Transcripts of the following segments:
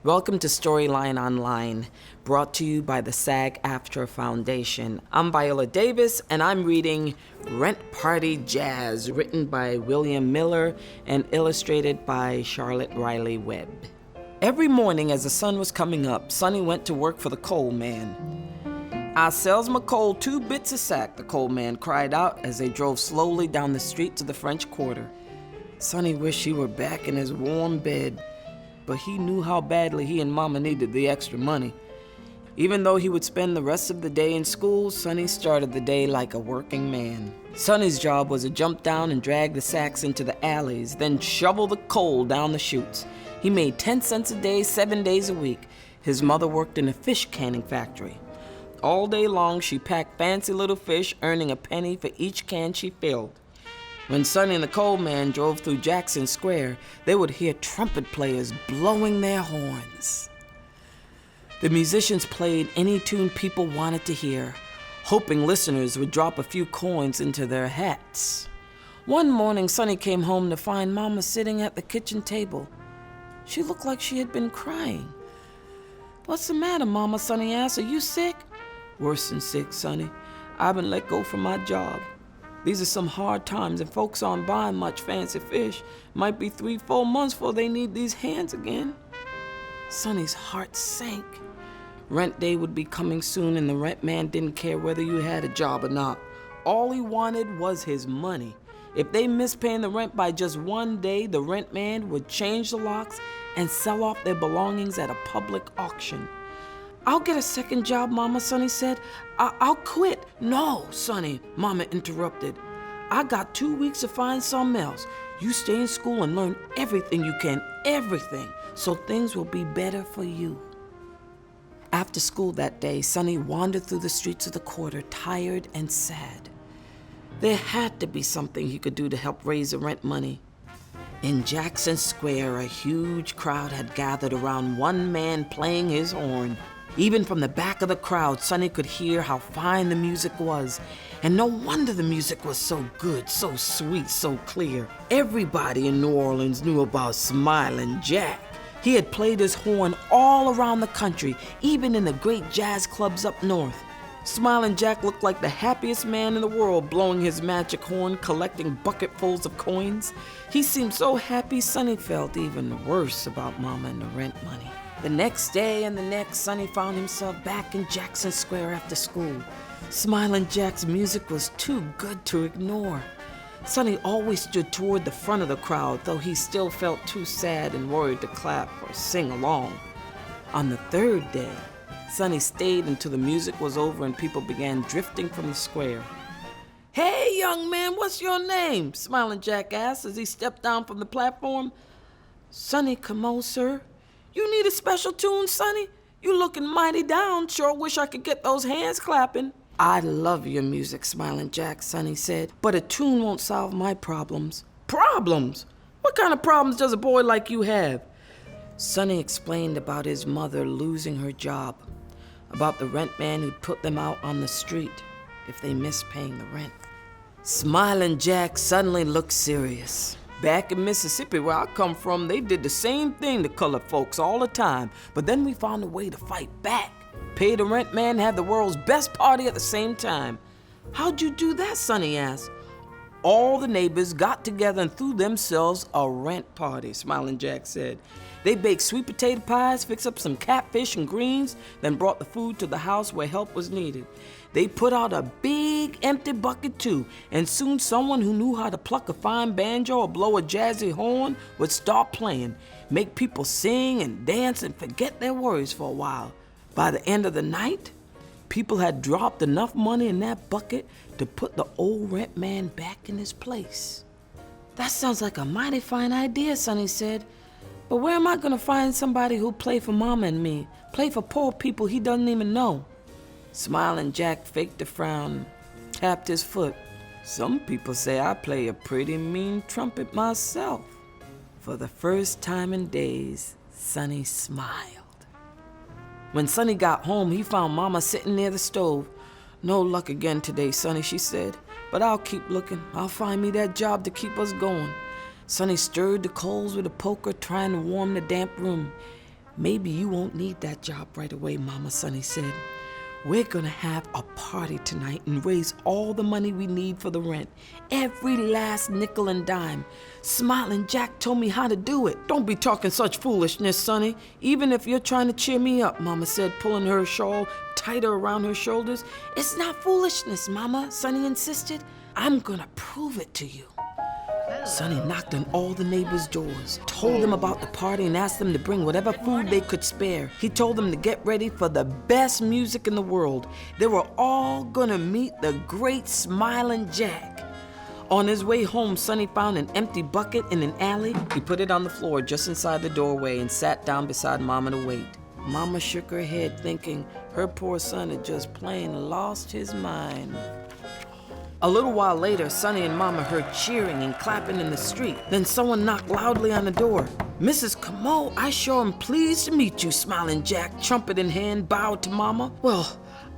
Welcome to Storyline Online, brought to you by the SAG-AFTRA Foundation. I'm Viola Davis, and I'm reading Rent Party Jazz, written by William Miller and illustrated by Charlotte Riley-Webb. Every morning as the sun was coming up, Sonny went to work for the coal man. "I sells my coal 2 bits a sack," the coal man cried out as they drove slowly down the street to the French Quarter. Sonny wished he were back in his warm bed, but he knew how badly he and Mama needed the extra money. Even though he would spend the rest of the day in school, Sonny started the day like a working man. Sonny's job was to jump down and drag the sacks into the alleys, then shovel the coal down the chutes. He made 10 cents a day, 7 days a week. His mother worked in a fish canning factory. All day long, she packed fancy little fish, earning a penny for each can she filled. When Sonny and the coal man drove through Jackson Square, they would hear trumpet players blowing their horns. The musicians played any tune people wanted to hear, hoping listeners would drop a few coins into their hats. One morning, Sonny came home to find Mama sitting at the kitchen table. She looked like she had been crying. "What's the matter, Mama?" Sonny asked. "Are you sick?" "Worse than sick, Sonny. I've been let go from my job. These are some hard times, and folks aren't buying much fancy fish. Might be 3-4 months before they need these hands again." Sonny's heart sank. Rent day would be coming soon, and the rent man didn't care whether you had a job or not. All he wanted was his money. If they missed paying the rent by just 1 day, the rent man would change the locks and sell off their belongings at a public auction. "I'll get a second job, Mama," Sonny said. I'll quit." "No, Sonny," Mama interrupted. "I got 2 weeks to find something else. You stay in school and learn everything you can, everything, so things will be better for you." After school that day, Sonny wandered through the streets of the quarter, tired and sad. There had to be something he could do to help raise the rent money. In Jackson Square, a huge crowd had gathered around one man playing his horn. Even from the back of the crowd, Sonny could hear how fine the music was. And no wonder the music was so good, so sweet, so clear. Everybody in New Orleans knew about Smilin Jack. He had played his horn all around the country, even in the great jazz clubs up north. Smilin Jack looked like the happiest man in the world, blowing his magic horn, collecting bucketfuls of coins. He seemed so happy, Sonny felt even worse about Mama and the rent money. The next day and the next, Sonny found himself back in Jackson Square after school. Smilin Jack's music was too good to ignore. Sonny always stood toward the front of the crowd, though he still felt too sad and worried to clap or sing along. On the 3rd day, Sonny stayed until the music was over and people began drifting from the square. "Hey, young man, what's your name?" Smilin Jack asked as he stepped down from the platform. "Sonny Camo, sir." "You need a special tune, Sonny? You looking mighty down. Sure wish I could get those hands clapping." "I love your music, Smilin Jack," Sonny said, "but a tune won't solve my problems." "Problems? What kind of problems does a boy like you have?" Sonny explained about his mother losing her job, about the rent man who'd put them out on the street if they missed paying the rent. Smilin Jack suddenly looked serious. "Back in Mississippi, where I come from, they did the same thing to colored folks all the time, but then we found a way to fight back. Pay the rent man and have the world's best party at the same time." "How'd you do that?" Sonny asked. "All the neighbors got together and threw themselves a rent party," Smilin Jack said. "They baked sweet potato pies, fixed up some catfish and greens, then brought the food to the house where help was needed. They put out a big empty bucket too, and soon someone who knew how to pluck a fine banjo or blow a jazzy horn would start playing, make people sing and dance and forget their worries for a while. By the end of the night, people had dropped enough money in that bucket to put the old rent man back in his place." "That sounds like a mighty fine idea," Sonny said. "But where am I going to find somebody who'll play for Mama and me, play for poor people he doesn't even know?" Smilin Jack faked a frown, tapped his foot. "Some people say I play a pretty mean trumpet myself." For the first time in days, Sonny smiled. When Sonny got home, he found Mama sitting near the stove. "No luck again today, Sonny," she said. "But I'll keep looking. I'll find me that job to keep us going." Sonny stirred the coals with a poker, trying to warm the damp room. "Maybe you won't need that job right away, Mama," Sonny said. "We're gonna have a party tonight and raise all the money we need for the rent. Every last nickel and dime. Smilin Jack told me how to do it." "Don't be talking such foolishness, Sonny. Even if you're trying to cheer me up," Mama said, pulling her shawl tighter around her shoulders. "It's not foolishness, Mama," Sonny insisted. "I'm gonna prove it to you." Sonny knocked on all the neighbors' doors, told them about the party and asked them to bring whatever food they could spare. He told them to get ready for the best music in the world. They were all gonna meet the great Smilin Jack. On his way home, Sonny found an empty bucket in an alley. He put it on the floor just inside the doorway and sat down beside Mama to wait. Mama shook her head, thinking her poor son had just plain lost his mind. A little while later, Sonny and Mama heard cheering and clapping in the street. Then someone knocked loudly on the door. "Mrs. Comeau, I sure am pleased to meet you," Smilin Jack, trumpet in hand, bowed to Mama. "Well,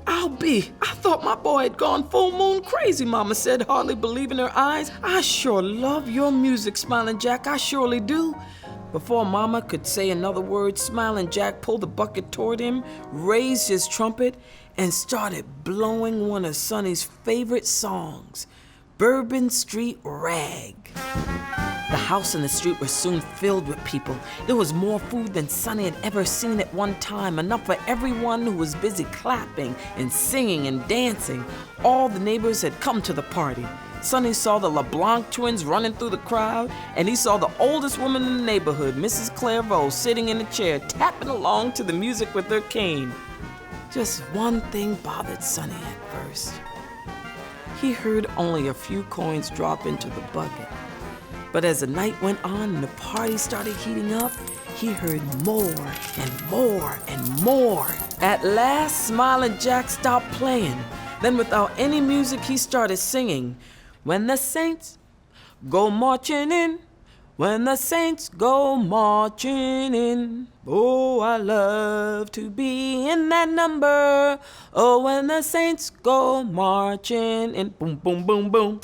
I thought my boy had gone full moon crazy," Mama said, hardly believing her eyes. "I sure love your music, Smilin Jack, I surely do." Before Mama could say another word, Smilin Jack pulled the bucket toward him, raised his trumpet, and started blowing one of Sonny's favorite songs, Bourbon Street Rag. The house and the street were soon filled with people. There was more food than Sonny had ever seen at one time, enough for everyone who was busy clapping and singing and dancing. All the neighbors had come to the party. Sonny saw the LeBlanc twins running through the crowd, and he saw the oldest woman in the neighborhood, Mrs. Clairvaux, sitting in a chair, tapping along to the music with her cane. Just one thing bothered Sonny at first. He heard only a few coins drop into the bucket. But as the night went on and the party started heating up, he heard more and more and more. At last, Smilin Jack stopped playing. Then without any music, he started singing, "When the saints go marching in, when the saints go marching in. Oh, I love to be in that number. Oh, when the saints go marching in." Boom, boom, boom, boom.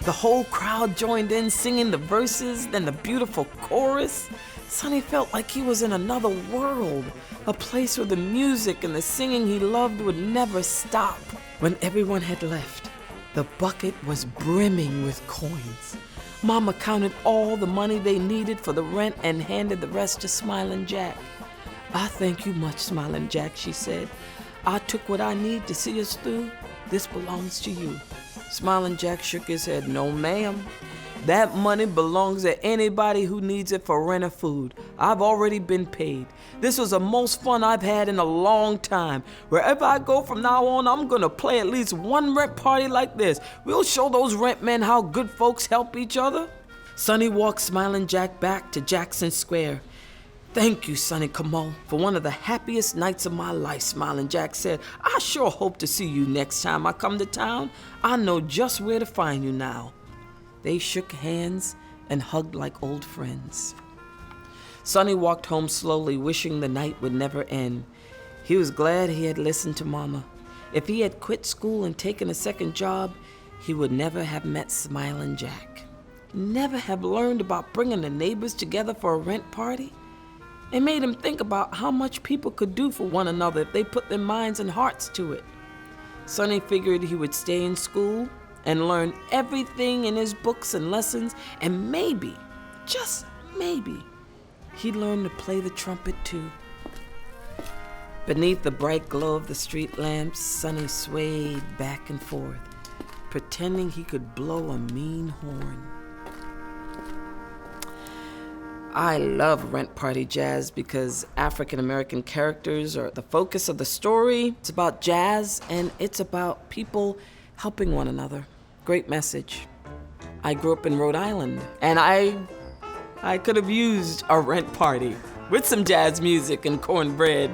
The whole crowd joined in, singing the verses, then the beautiful chorus. Sonny felt like he was in another world, a place where the music and the singing he loved would never stop. When everyone had left, the bucket was brimming with coins. Mama counted all the money they needed for the rent and handed the rest to Smilin Jack. "I thank you much, Smilin Jack," she said. "I took what I need to see us through. This belongs to you." Smilin Jack shook his head. "No, ma'am. That money belongs to anybody who needs it for rent or food. I've already been paid. This was the most fun I've had in a long time. Wherever I go from now on, I'm gonna play at least one rent party like this. We'll show those rent men how good folks help each other." Sonny walked Smilin Jack back to Jackson Square. "Thank you, Sonny Comeau, for one of the happiest nights of my life," Smilin Jack said. "I sure hope to see you next time I come to town. I know just where to find you now." They shook hands and hugged like old friends. Sonny walked home slowly, wishing the night would never end. He was glad he had listened to Mama. If he had quit school and taken a second job, he would never have met Smilin Jack. Never have learned about bringing the neighbors together for a rent party. It made him think about how much people could do for one another if they put their minds and hearts to it. Sonny figured he would stay in school and learn everything in his books and lessons, and maybe, just maybe, he'd learn to play the trumpet too. Beneath the bright glow of the street lamps, Sonny swayed back and forth, pretending he could blow a mean horn. I love Rent Party Jazz because African-American characters are the focus of the story. It's about jazz, and it's about people helping one another. Great message. I grew up in Rhode Island, and I could have used a rent party with some jazz music and cornbread.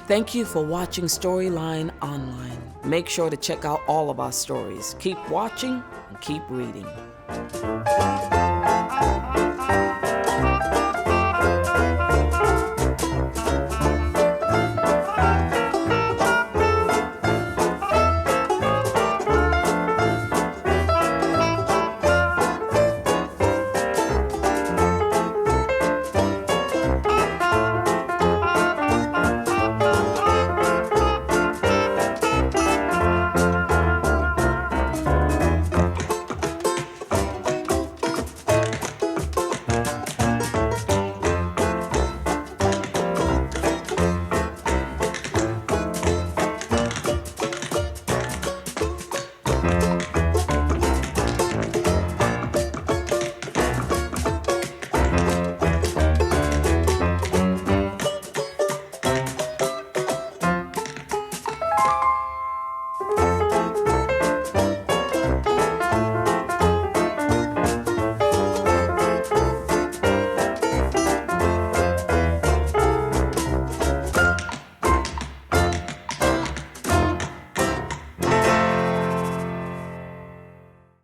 Thank you for watching Storyline Online. Make sure to check out all of our stories. Keep watching and keep reading.